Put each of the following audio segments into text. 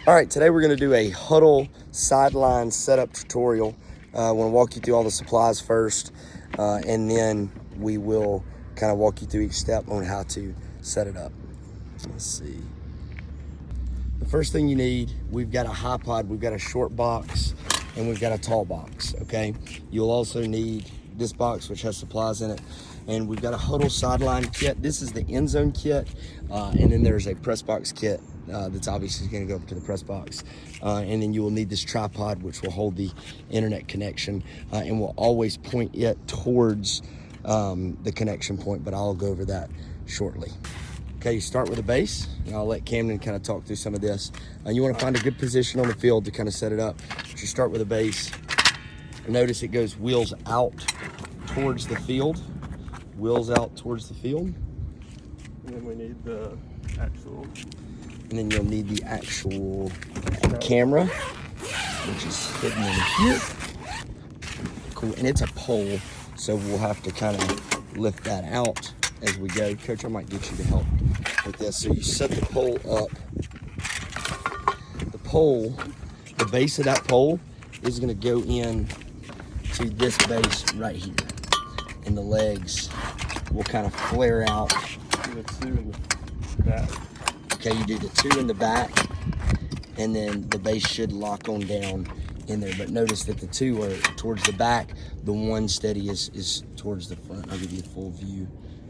All right, today we're gonna do a Hudl Sideline setup tutorial. I wanna walk you through all the supplies first, and then we will kind of walk you through each step on how to set it up. Let's see. The first thing you need, we've got a high pod, we've got a short box, and we've got a tall box, okay? You'll also need this box, which has supplies in it, and we've got a Hudl Sideline kit. This is the end zone kit, and then there's a press box kit that's obviously going to go up to the press box, and then you will need this tripod, which will hold the internet connection, and will always point it towards the connection point, but I'll go over that shortly. Okay, you start with a base, and I'll let Camden kind of talk through some of this. You want to find a good position on the field to kind of set it up. But you start with a base. Notice it goes wheels out towards the field. Wheels out towards the field. And then we need the actual. And then you'll need the actual camera, which is hidden in here. Cool, and it's a pole, so we'll have to kind of lift that out as we go. Coach, I might get you to help with this. So you set the pole up. The pole, the base of that pole is gonna go in to this base right here. And the legs will kind of flare out. The two in the back. Okay, you do the two in the back, and then the base should lock on down in there. But notice that the two are towards the back. The one steady is towards the front. I'll give you a full view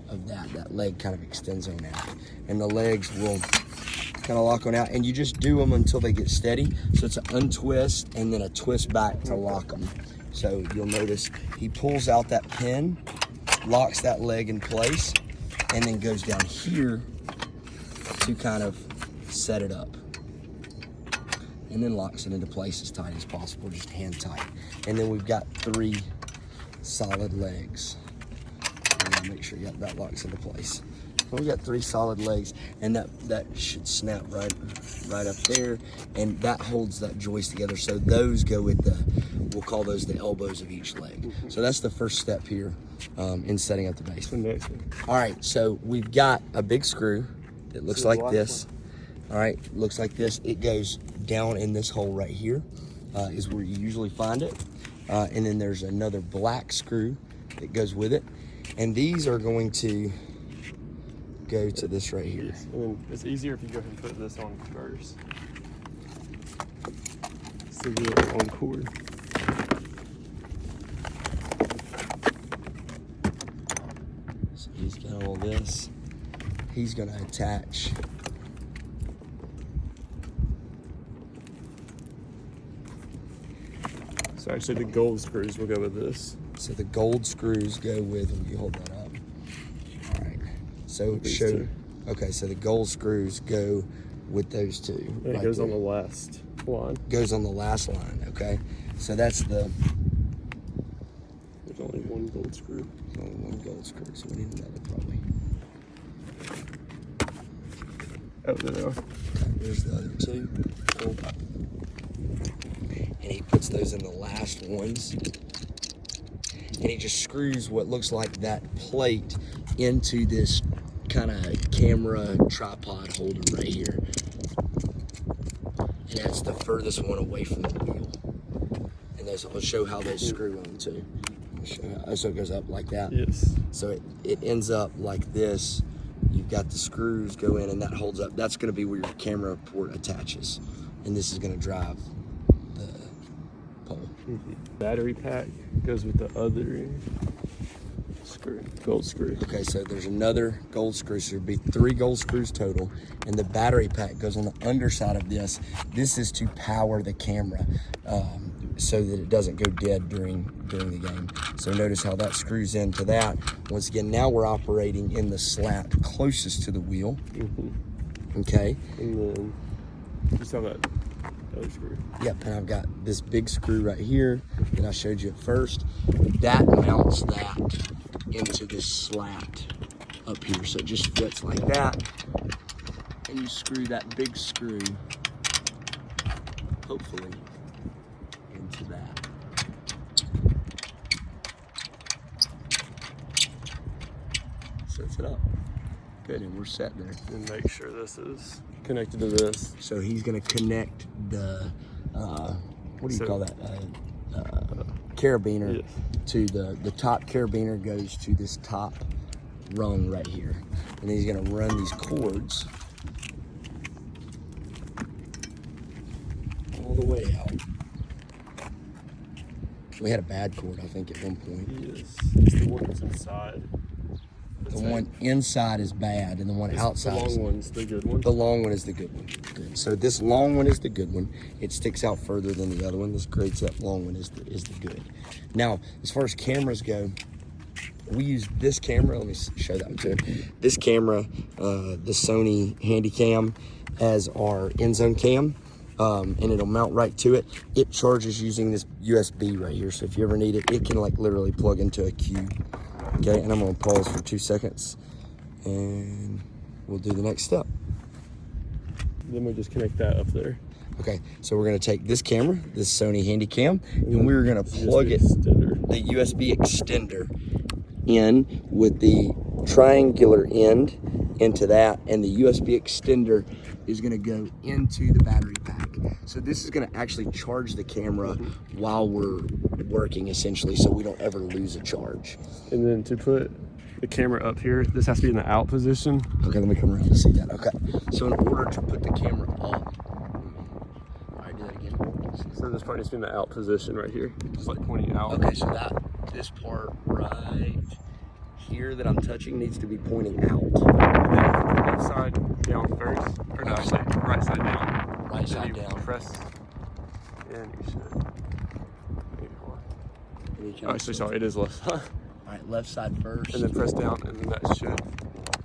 of that. That leg kind of extends on out. And the legs will kind of lock on out. And you just do them until they get steady. So it's an untwist and then a twist back to lock them. So you'll notice he pulls out that pin, locks that leg in place, and then goes down here to kind of set it up. And then locks it into place as tight as possible, just hand tight. And then we've got 3 solid legs. Make sure that locks into place. So we've got 3 solid legs, and that should snap right up there, and that holds that joist together. So those go with we'll call those the elbows of each leg. So that's the first step here in setting up the base. All right, so we've got a big screw. It looks like this. All right, looks like this. It goes down in this hole right here, is where you usually find it. And then there's another black screw that goes with it. And these are going to go to this right here. And it's easier if you go ahead and put this on first. So do it on cord. So he's got all this. He's gonna attach. So actually the gold screws will go with this. So the gold screws go with, and you hold that up. All right. So show. Okay, so the gold screws go with those two. And it goes on the last line. Goes on the last line. Okay. So that's the. There's only one gold screw. There's only one gold screw, so we need another probably. Oh, there they are. Okay, there's the other 2. Cool. And he puts those in the last ones. And he just screws what looks like that plate into this kind of camera tripod holder right here. And that's the furthest one away from the wheel. And I'll show how they screw on too. I'll show how, so it goes up like that. Yes. So it ends up like this. You've got the screws go in, and that holds up. That's going to be where your camera port attaches. And this is going to drive the pole. Battery pack goes with the other screw, gold screw. Okay, so there's another gold screw, so there'd be 3 gold screws total, and the battery pack goes on the underside of this. This is to power the camera so that it doesn't go dead during the game. So notice how that screws into that. Once again, now we're operating in the slat closest to the wheel. Okay. And then you saw that other screw. Yep, and I've got this big screw right here that I showed you at first. That mounts that into this slat up here. So it just fits like that. And you screw that big screw, hopefully, into that. Sets it up. Good, and we're set there. And make sure this is connected to this. So he's gonna connect the, what do you call that? Carabiner to the top carabiner goes to this top rung right here. And then he's gonna run these cords all the way out. We had a bad cord, I think, at one point. Yes, it's the one that's inside. The one inside is bad, and the one outside the long one's the good one. The long one is the good one. Good. So this long one is the good one. It sticks out further than the other one. This creates that long one is the good. Now, as far as cameras go, we use this camera. Let me show that one too. This camera, the Sony Handycam, as our end zone cam. And it'll mount right to it. It charges using this USB right here. So if you ever need it, it can like literally plug into a cube. Okay, and I'm gonna pause for 2 seconds and we'll do the next step. Then we just connect that up there. Okay, so we're gonna take this camera, this Sony Handycam, and we're gonna plug the USB extender in with the triangular end into that, and the USB extender is gonna go into the battery pack. So this is gonna actually charge the camera while we're working, essentially, so we don't ever lose a charge. And then to put the camera up here, this has to be in the out position. Okay, let me come around to see that. Okay, so in order to put the camera up, all right, do that again. So this part needs to be in the out position right here, just like pointing out. Okay, so this part right here that I'm touching needs to be pointing out. And then left side down first, or no, actually right side down. Right side down. Press, and you should. Oh, actually, sorry, it is left side. All right, left side first. And then press down, and then that should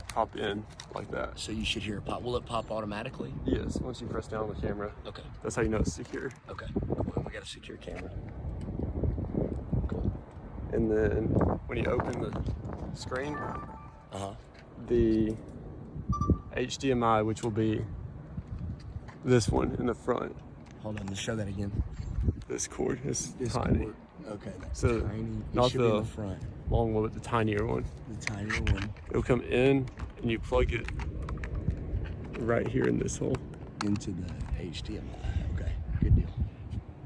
pop in like that. So you should hear it pop. Will it pop automatically? Yes, once you press down on the camera. Okay. That's how you know it's secure. Okay, cool. We got a secure camera. Cool. And then when you open the screen, the HDMI, which will be this one in the front. Hold on, let's show that again. This cord is tiny. Cord. Okay, that's so tiny. Not the in the front. Long one, but the tinier one. The tinier one. It'll come in, and you plug it right here in this hole. Into the HDMI. Okay, good deal.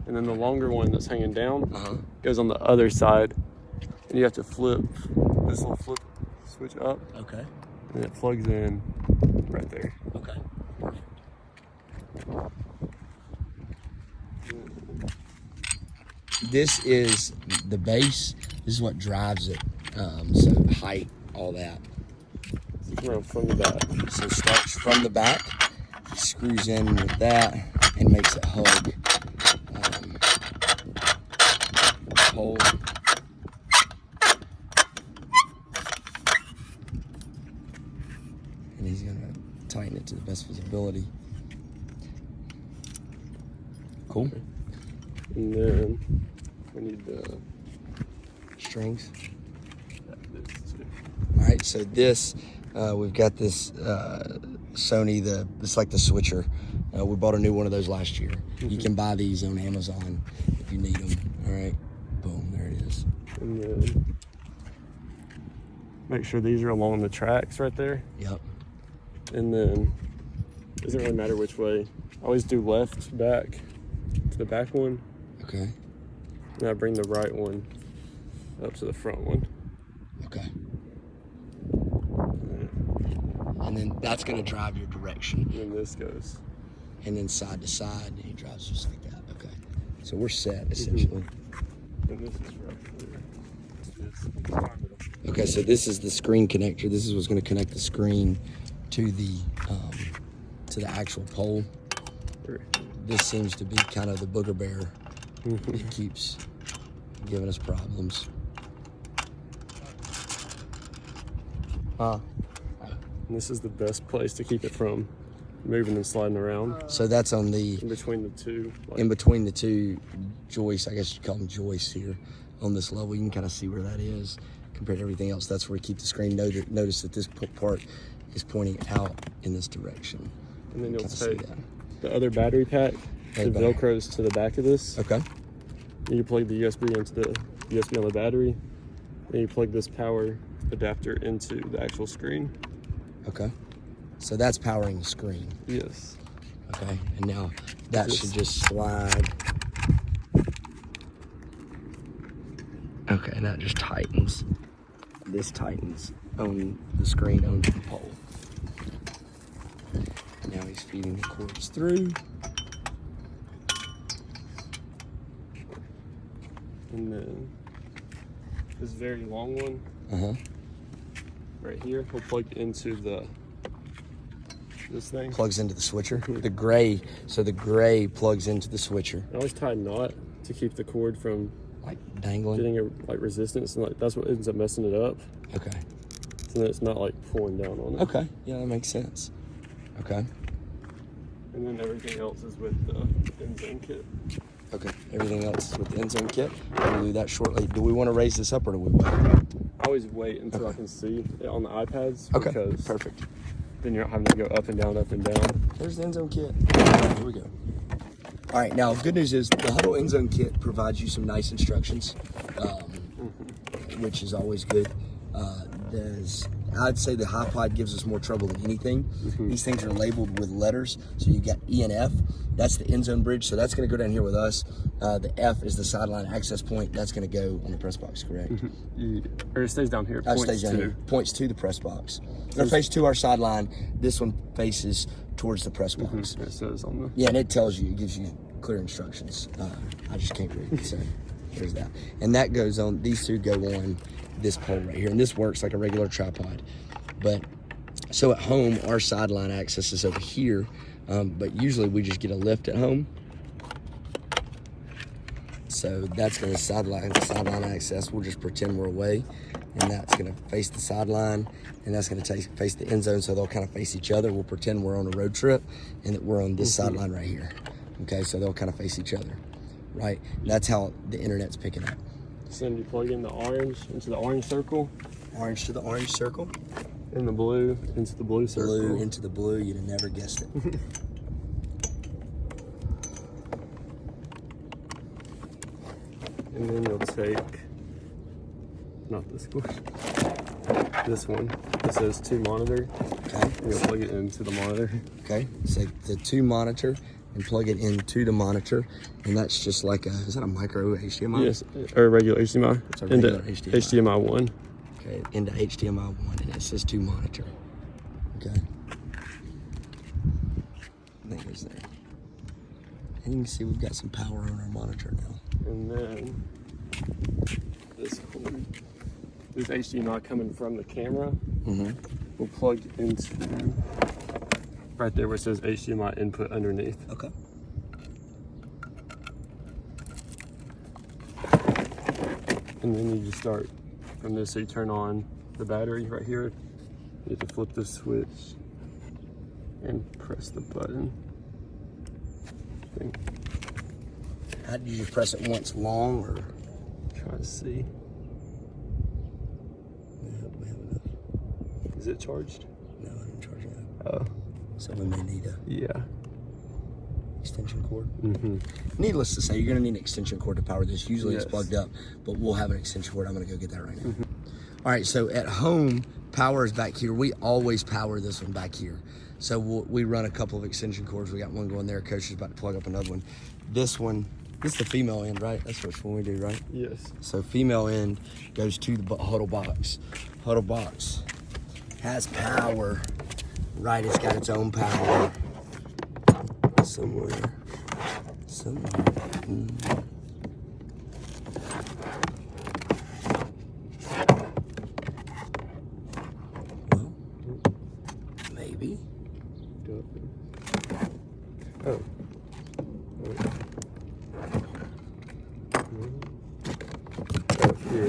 And then the longer one that's hanging down goes on the other side, and you have to flip this little flip switch up. Okay. And it plugs in right there. Okay, perfect. This is the base. This is what drives it. So height, all that. It's around from the back. So it starts from the back, screws in with that, and makes it hug. Hole. And he's gonna tighten it to the best visibility. Cool. Okay. And then we need the strings. This too. All right, so this, we've got this Sony, it's like the switcher. We bought a new one of those last year. You can buy these on Amazon if you need them. All right, boom, there it is. And then make sure these are along the tracks right there. Yep. And then it doesn't really matter which way. I always do left back to the back one. Okay. And I bring the right one up to the front one. Okay. And then that's going to drive your direction. And then this goes. And then side to side, he drives just like that. Okay. So we're set, essentially. And this is right there. Okay, so this is the screen connector. This is what's going to connect the screen to the actual pole. This seems to be kind of the booger bear. It keeps giving us problems. And this is the best place to keep it from moving and sliding around. So that's on the in between the two. In between the two joists, I guess you call them joists here on this level. You can kind of see where that is compared to everything else. That's where we keep the screen. Notice that this part is pointing out in this direction. And then you'll take the other battery pack and Velcros to the back of this. Okay. And you plug the USB into the USB on the battery. Then you plug this power adapter into the actual screen. Okay. So that's powering the screen. Yes. Okay, and now that should just slide. Okay, and that just tightens. This tightens on the screen onto the pole. Now he's feeding the cords through. And then this very long one, right here, we'll plug into this thing. Plugs into the switcher. The gray, so the gray plugs into the switcher. I always tie a knot to keep the cord from Like dangling? getting a resistance, and that's what ends up messing it up. Okay. So that it's not like pulling down on it. Okay, yeah, that makes sense. Okay. And then everything else is with the end zone kit. Okay, everything else is with the end zone kit. We'll do that shortly. Do we want to raise this up or do we wait? I always wait until I can see it on the iPads. Okay, Because perfect. then you're not having to go up and down, up and down. There's the end zone kit. Here we go. All right, now good news is the Hudl end zone kit provides you some nice instructions, which is always good. I'd say the HiPod gives us more trouble than anything. These things are labeled with letters. So you got E and F. That's the end zone bridge. So that's going to go down here with us. The F is the sideline access point. That's going to go on the press box, correct? Or it stays down here. It stays down here. Points to the press box. It'll face to our sideline. This one faces towards the press box. It says on the... Yeah, and it tells you, it gives you clear instructions. I just can't read, so there's that. And that goes on, these two go on this pole right here, and this works like a regular tripod. But, so at home, our sideline access is over here, but usually we just get a lift at home. So that's gonna sideline access. We'll just pretend we're away, and that's gonna face the sideline, and that's gonna face the end zone, so they'll kind of face each other. We'll pretend we're on a road trip, and that we're on this sideline right here. Okay, so they'll kind of face each other, right? That's how the internet's picking up. So then you plug in the orange into the orange circle. Orange to the orange circle. And the blue into the blue circle. Blue into the blue, you'd have never guessed it. And then you'll take, not this one, this one. It says 2 monitor. Okay. And you'll plug it into the monitor. Okay, so the 2 monitor and plug it into the monitor, and that's just like is that a micro HDMI? Yes, or regular HDMI. It's a regular into HDMI. HDMI 1. Okay, into HDMI 1, and it says 2 monitor. Okay. I think it's there. And you can see we've got some power on our monitor now. And then this HDMI coming from the camera will plug into right there where it says HDMI input underneath. Okay. And then you just start from this. So you turn on the battery right here. You have to flip the switch and press the button. How did you just press it once long, or? Try to see. We have enough. Is it charged? No, I didn't charge it. Oh. So we may need a extension cord. Needless to say, you're gonna need an extension cord to power this. Usually it's plugged up, but we'll have an extension cord. I'm gonna go get that right now. All right, so at home, power is back here. We always power this one back here. So we run a couple of extension cords. We got one going there. Coach is about to plug up another one. This one, this is the female end, right? That's which one we do, right? Yes. So female end goes to the Hudl box. Hudl box has power, right? It's got its own power somewhere. Well, maybe. Oh. Here.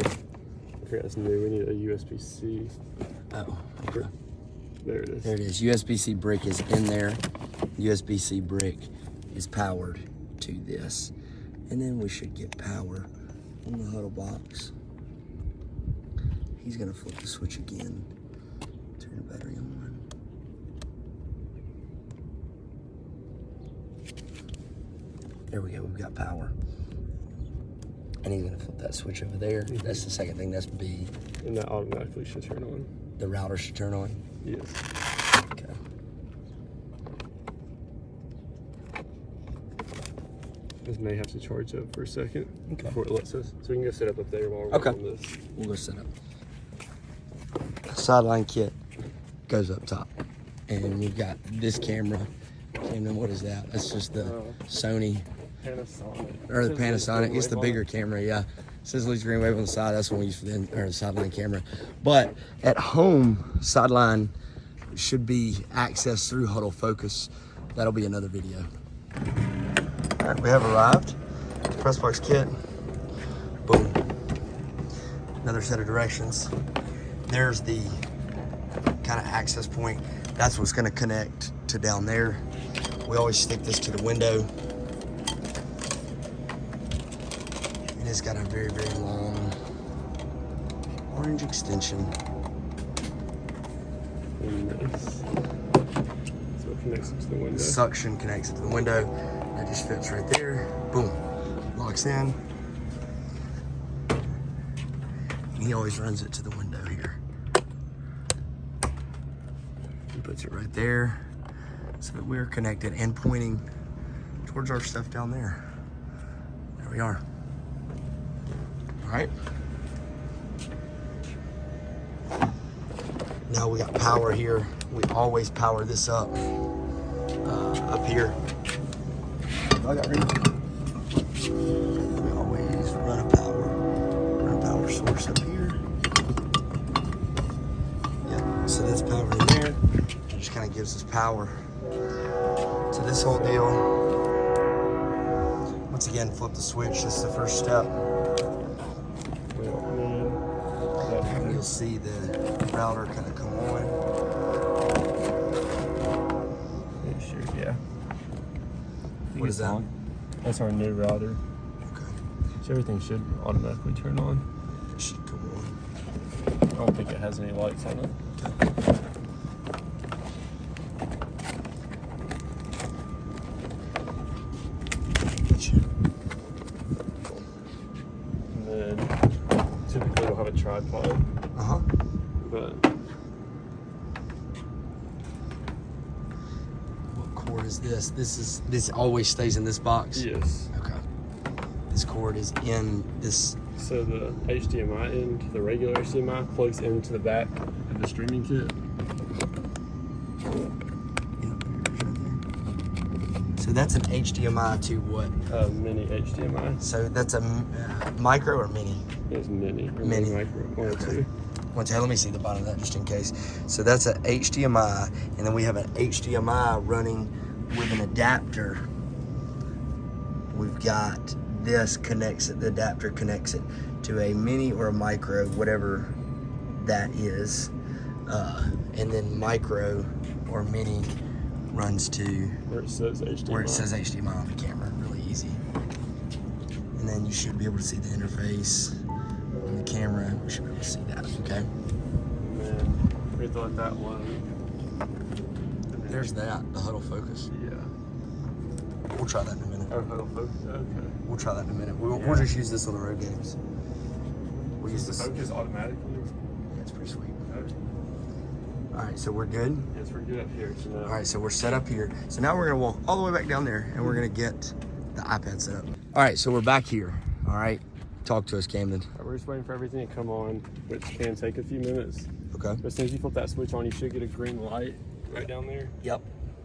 Okay, that's new. We need a USB-C. Oh, okay. There it is. There it is. USB-C brick is in there. USB-C brick is powered to this. And then we should get power on the Hudl box. He's gonna flip the switch again. Turn the battery on. There we go, we've got power. And he's gonna flip that switch over there. That's the second thing, that's B. And that automatically should turn on. The router should turn on. Yes. Okay. This may have to charge up for a second Okay. before it lets us. So we can go set up there while we're Okay. on this. We'll go set up. The sideline kit goes up top. And we've got this camera. Camden, what is that? That's just the Sony. Panasonic. Or the Panasonic. It's the Greenwave bigger on it. camera, yeah. It says Leeds Greenwave on the side. That's what we use for the sideline camera. But at home, sideline should be accessed through Hudl Focus. That'll be another video. All right, we have arrived. Press box kit. Boom. Another set of directions. There's the kind of access point. That's what's going to connect to down there. We always stick this to the window. And it's got a very, very long orange extension. And this. So it connects it to the window. The suction connects it to the window. That just fits right there. Boom. Locks in. And he always runs it to the window here. He puts it right there so that we're connected and pointing towards our stuff down there. There we are. All right. Now we got power here. We always power this up here. I got room. We always run a power source up here. Yep. So that's power in there. It just kind of gives us power to this whole deal. Once again, flip the switch. This is the first step. And you'll see the router kind of come on. Sure, yeah. What is that? That's our new router. Okay. So everything should automatically turn on. It should come on. I don't think it has any lights on it. Okay. Gotcha. And then typically we'll have a tripod, Uh-huh. but What cord is this? This always stays in this box? yes. Okay. This cord is in this. So the HDMI end, the regular HDMI, plugs into the back of the streaming kit. So that's an HDMI to what? Mini HDMI. So that's a micro or mini? It's mini. Or Mini. micro. One or two. Let me see the bottom of that just in case. So that's an HDMI, and then we have an HDMI running with an adapter. We've got this connects it, the adapter connects it to a mini or a micro, whatever that is. And then micro or mini runs to Where it says HDMI. where it says HDMI on the camera. Really easy. And then you should be able to see the interface on the camera. We should be able to see that, okay? And then we have to let that load. And then- There's that, the Hudl Focus. Yeah. We'll try that in a minute. Oh, Hudl Focus. Okay. We'll try that in a minute. We'll Yeah. just use this on the road games. We'll use this. Focus automatically. Yeah, it's pretty sweet. Okay. All right, so we're good. Yes, we're good up here. So now. All right, so we're set up here. So now we're gonna walk all the way back down there and we're gonna get the iPad set up. All right, so we're back here. All right, talk to us, Camden. We're just waiting for everything to come on, which can take a few minutes. Okay. But as soon as you flip that switch on, you should get a green light right down there. Yep.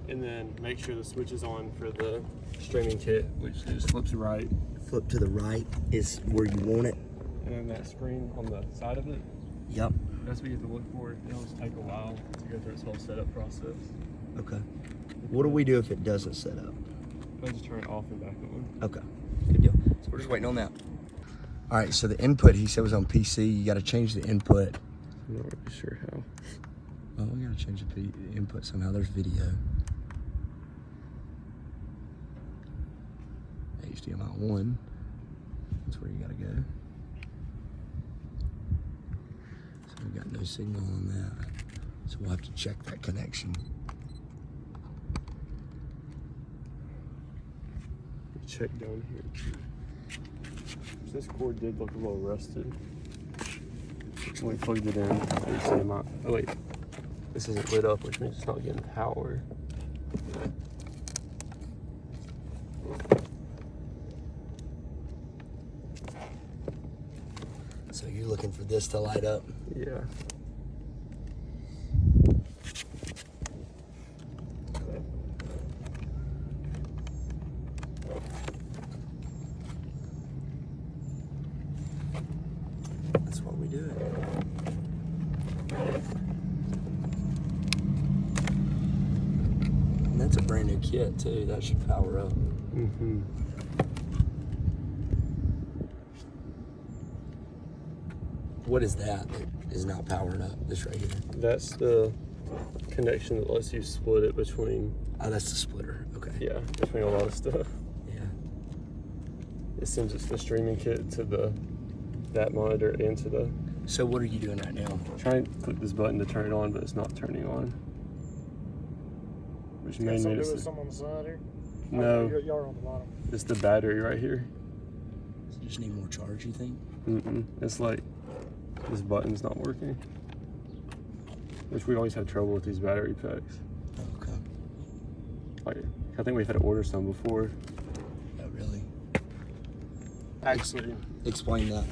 And then make sure the switch is on for the streaming kit, which just flips right. Flip to the right is where you want it. And then that screen on the side of it, Yep. that's what you have to look for. It'll just take a while to go through its whole setup process. Okay. What do we do if it doesn't set up? I'll just turn it off and back on. Okay. Good deal. So we're just waiting on that. All right, so the input he said was on PC. You got to change the input. I'm not really sure how. Oh, we got to change the input somehow. There's video. HDMI 1. That's where you got to go. So we've got no signal on that. So we'll have to check that connection. Check down here too. This cord did look a little rusted. When we plugged it in, HDMI. Oh wait, this isn't lit up, which means it's not getting power. So you're looking for this to light up? Yeah. That's what we do it. And that's a brand new kit too. That should power up. Mm-hmm. What is that is not powering up? This right here. That's the connection that lets you split it between. Oh, that's the splitter. Okay. Yeah, between a lot of stuff. Yeah. It sends us the streaming kit to that monitor and to the. So what are you doing right now? Try and click this button to turn it on, but it's not turning on. Which may So mean there it's was some on the side here? no, You're on the bottom. it's the battery right here. Does it just need more charge, you think? It's like this button's not working. Which we always have trouble with these battery packs. Oh, okay. Like, I think we've had to order some before. Oh, really? Actually, Explain that.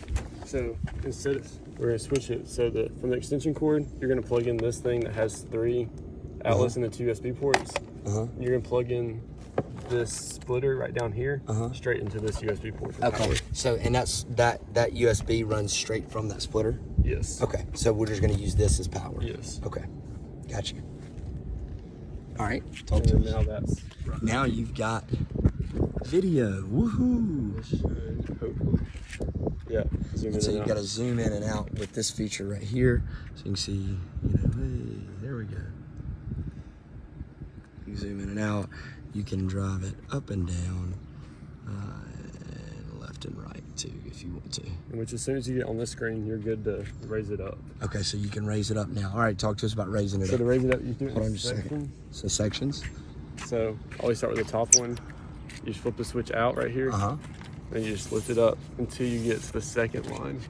so instead we're gonna switch it so that from the extension cord, you're gonna plug in this thing that has 3 outlets and the 2 USB ports. You're gonna plug in this splitter right down here straight into this USB port. For Okay. power. So, and that USB runs straight from that splitter? Yes. Okay. So we're just going to use this as power? Yes. Okay. Got you. All right. Talk And to then us. now that's right. Now you've got video. Woohoo. This should hopefully. Yeah. Zoom in So and you've out. got to zoom in and out with this feature right here. So you can see, you know, hey, there we go. You zoom in and out. You can drive it up and down, and left and right too, if you want to. Which as soon as you get on this screen, you're good to raise it up. Okay, so you can raise it up now. All right, talk to us about raising it So up. to raise it up, you do it Hold on in just a second. sections. So sections. So always start with the top one. You just flip the switch out right here. Then you just lift it up until you get to the second line.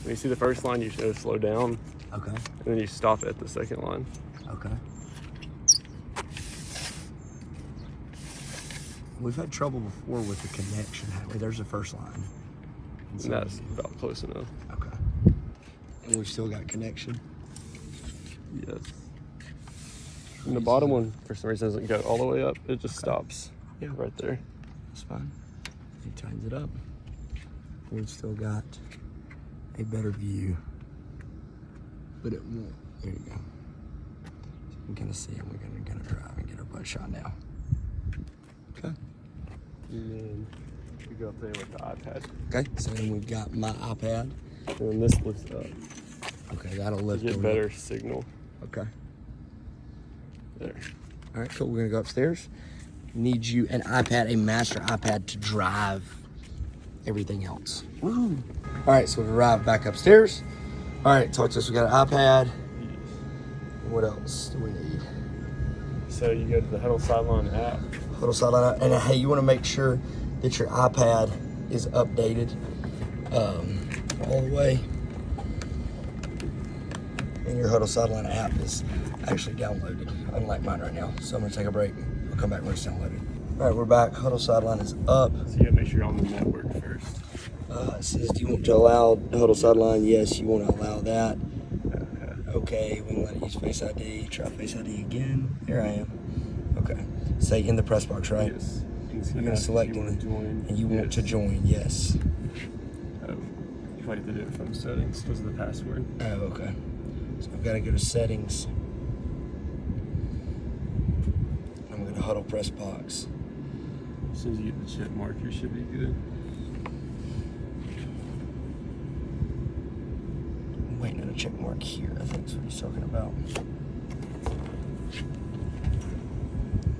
When you see the first line, you should slow down, Okay. and then you stop at the second line. Okay. We've had trouble before with the connection. haven't we? There's the first line. And that's about close enough. Okay. And we've still got connection. Yes. And the bottom one, for some reason, doesn't go all the way up. It just stops right there. That's fine. He tightens it up. We've still got a better view, but it won't. There you go. So you can kind of see, and we're gonna drive and get our butt shot now. Okay. And then you go up there with the iPad. Okay. So then we've got my iPad. And then this lifts up. Okay, that'll You lift. get the better signal. Okay. There. All right, cool. We're gonna go upstairs. Need you an iPad, a master iPad to drive everything else. Woo! All right, so we've arrived back upstairs. All right, talk to us. We got an iPad. What else do we need? So you go to the Hudl Sideline app. Hudl Sideline. And hey, you want to make sure that your iPad is updated all the way. And your Hudl Sideline app is actually downloaded, unlike mine right now. So I'm gonna take a break. I'll come back when it's downloaded. All right, we're back. Hudl Sideline is up. So you gotta make sure you're on the network first. It says, do you want to allow Hudl Sideline? Yes, you want to allow that. Okay, we can let it use Face ID. Try Face ID again. Here I am. Okay. Say in the press box, right? Yes. You're going to select you want to join. and you want to join, yes. Oh, you might have to do it from settings because of the password. Oh, okay. So I've got to go to settings. I'm going to Hudl press box. As soon as you get the check mark, you should be good. I'm waiting on a check mark here. I think that's what he's talking about.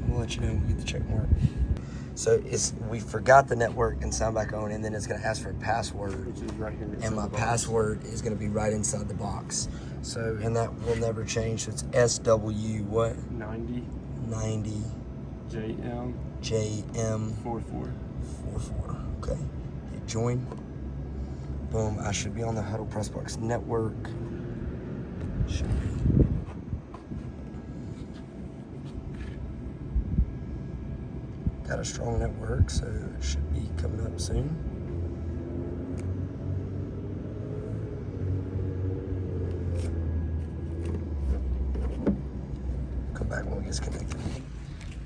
We'll let you know when we get the check mark. So we forgot the network and signed back on, and then it's going to ask for a password. Which is right here. And my password is going to be right inside the box. So, and that will never change. So it's SW what? 90 JM JM 44. 44. Okay. Hit join. Boom. I should be on the Hudl Pressbox network. Should be. got a strong network, so it should be coming up soon. Come back when we get connected.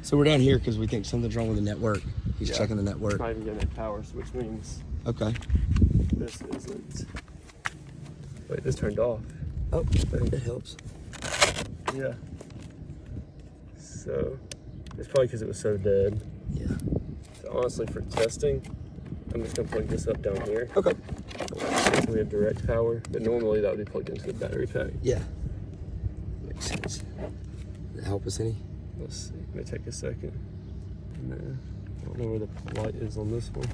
So we're down here because we think something's wrong with the network. He's checking the network. It's not even getting any power, so which means okay. This isn't. Wait, this turned off. Oh, that helps. Yeah. So it's probably because it was so dead. Yeah. So honestly, for testing, I'm just gonna plug this up down here. Okay. So we have direct power, but normally that would be plugged into the battery pack. Yeah. Makes sense. Does it help us any? Let's see. It may take a second. And then, I don't know where the light is on this one.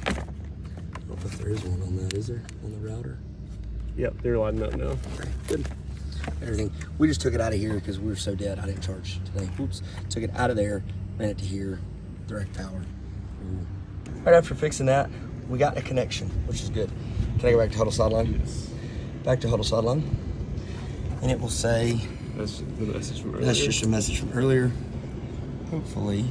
I don't know if there is one on that, is there? On the router? Yep, they're lighting up now. Okay, good. Everything. We just took it out of here because we were so dead. I didn't charge today. Oops. Took it out of there, ran it to here, direct power. Right after fixing that, we got a connection, which is good. Can I go back to Hudl Sideline? Yes. Back to Hudl Sideline. And it will say, That's the message from earlier. that's just a message from earlier. Hopefully.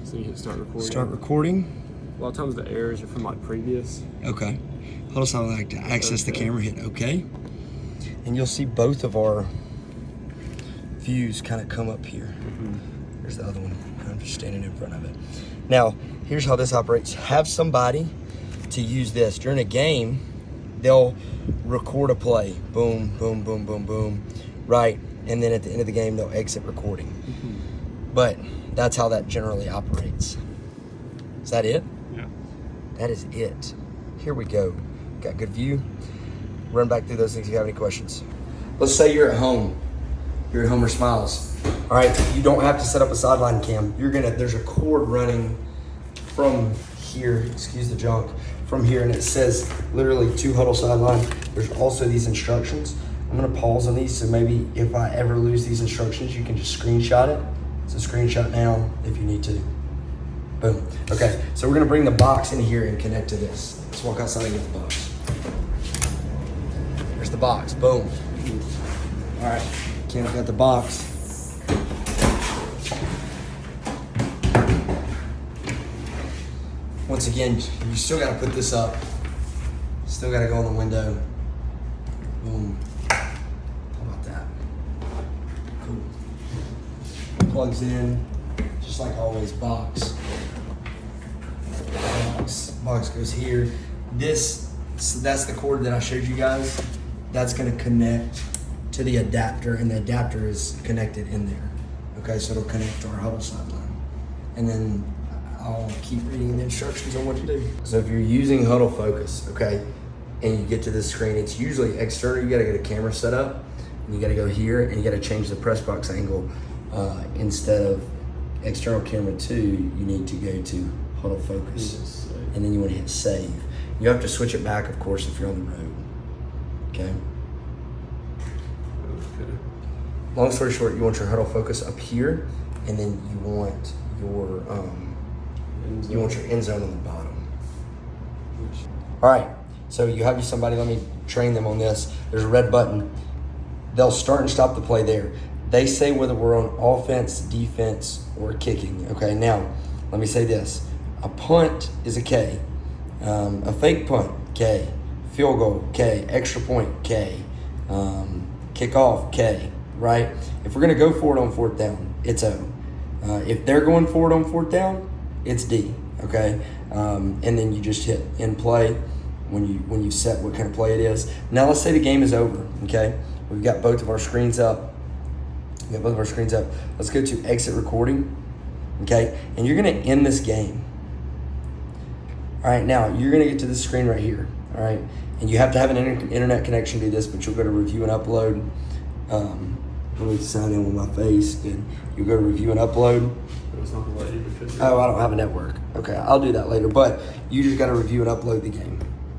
So you hit start recording. Start recording. A lot of times the errors are from like previous. Okay. Hudl Sideline, like to access the Okay. camera, hit OK. And you'll see both of our views kind of come up here. There's the other one. I'm just standing in front of it. Now, here's how this operates. Have somebody to use this. During a game, they'll record a play. Boom, boom, boom, boom, boom. Right. And then at the end of the game, they'll exit recording. But that's how that generally operates. Is that it? Yeah. That is it. Here we go. Got good view. Run back through those things if you have any questions. Let's say you're at home. You're at Homer Smiles. All right, you don't have to set up a sideline cam. There's a cord running from here, excuse the junk, from here, and it says literally to Hudl Sideline. There's also these instructions. I'm gonna pause on these, so maybe if I ever lose these instructions, you can just screenshot it. So screenshot now if you need to. Boom. Okay, so we're gonna bring the box in here and connect to this. Let's walk outside and get the box. There's the box, boom. All right, Cam's got the box. Once again, you still gotta put this up. Still gotta go in the window. Boom. How about that? Cool. Plugs in, just like always, box. Box goes here. So that's the cord that I showed you guys. That's gonna connect to the adapter, and the adapter is connected in there. Okay, so it'll connect to our Hudl Sideline. And then I'll keep reading the instructions on what to do. So if you're using Hudl Focus, okay, and you get to this screen, it's usually external. You gotta get a camera set up, and you gotta go here, and you gotta change the press box angle. Instead of external camera 2, you need to go to Hudl Focus. And then you wanna hit save. You have to switch it back, of course, if you're on the road, okay? Long story short, you want your Hudl Focus up here, and then you want your end zone on the bottom. All right, so you have somebody, let me train them on this. There's a red button. They'll start and stop the play there. They say whether we're on offense, defense, or kicking. Okay, now, let me say this. A punt is a K. A fake punt, K. Field goal, K. Extra point, K. Kickoff, K. Right? If we're gonna go for it on 4th down, it's O. If they're going for it on 4th down, it's D. Okay, and then you just hit in play when you set what kind of play it is. Now let's say the game is over. Okay, we've got both of our screens up. Let's go to exit recording. Okay, and you're gonna end this game. All right, now you're gonna get to this screen right here. All right, and you have to have an internet connection to do this, but you'll go to review and upload. Let me sign in with my face. Good. You go to review and upload. It's not gonna let you because Oh, I don't have a network. Okay, I'll do that later. But you just got to review and upload the game.